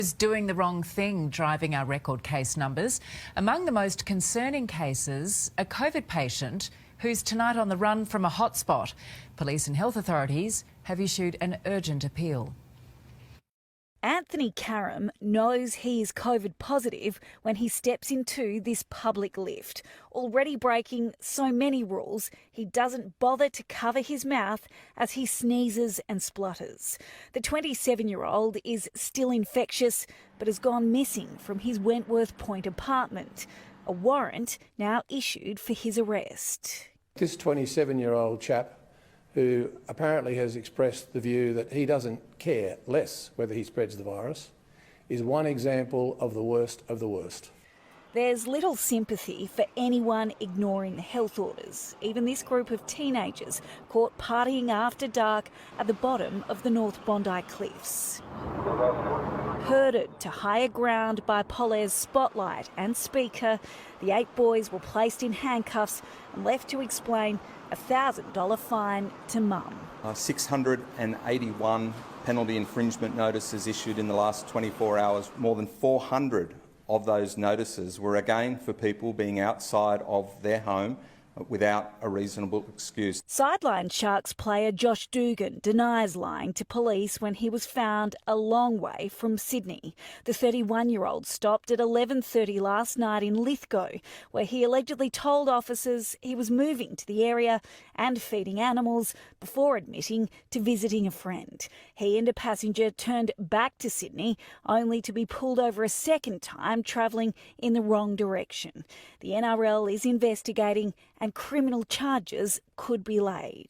Is doing the wrong thing driving our record case numbers. Among the most concerning cases, a COVID patient who's tonight on the run from a hotspot. Police and health authorities have issued an urgent appeal. Anthony Karam knows he is COVID positive when he steps into this public lift. Already breaking so many rules, he doesn't bother to cover his mouth as he sneezes and splutters. The 27-year-old is still infectious but has gone missing from his Wentworth Point apartment. A warrant now issued for his arrest. This 27-year-old chap, who apparently has expressed the view that he doesn't care less whether he spreads the virus, is one example of the worst of the worst. There's little sympathy for anyone ignoring the health orders, even this group of teenagers caught partying after dark at the bottom of the North Bondi Cliffs. Herded to higher ground by Polaire's spotlight and speaker, the 8 boys were placed in handcuffs and left to explain a $1,000 fine to mum. 681 penalty infringement notices issued in the last 24 hours. More than 400 of those notices were again for people being outside of their home without a reasonable excuse. Sideline Sharks player Josh Dugan denies lying to police when he was found a long way from Sydney. The 31-year-old stopped at 11:30 last night in Lithgow, where he allegedly told officers he was moving to the area and feeding animals before admitting to visiting a friend. He and a passenger turned back to Sydney, only to be pulled over a second time, travelling in the wrong direction. The NRL is investigating and criminal charges could be laid.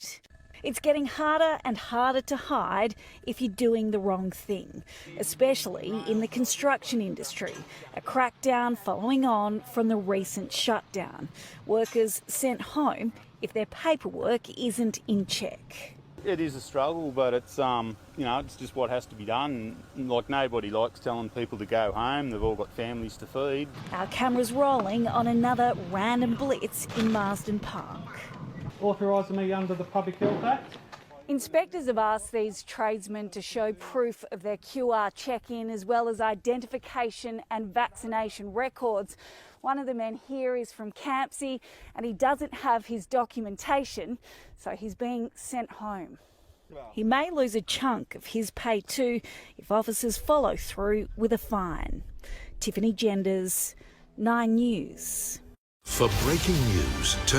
It's getting harder and harder to hide if you're doing the wrong thing, especially in the construction industry, a crackdown following on from the recent shutdown. Workers sent home if their paperwork isn't in check. It is a struggle, but it's it's just what has to be done. Like, nobody likes telling people to go home. They've all got families to feed. Our cameras rolling on another random blitz in Marsden Park. Authorising me under the Public Health Act. Inspectors have asked these tradesmen to show proof of their QR check-in as well as identification and vaccination records. One of the men here is from Campsie and he doesn't have his documentation, so he's being sent home. He may lose a chunk of his pay too if officers follow through with a fine. Tiffany Genders, 9 News. For breaking news, turn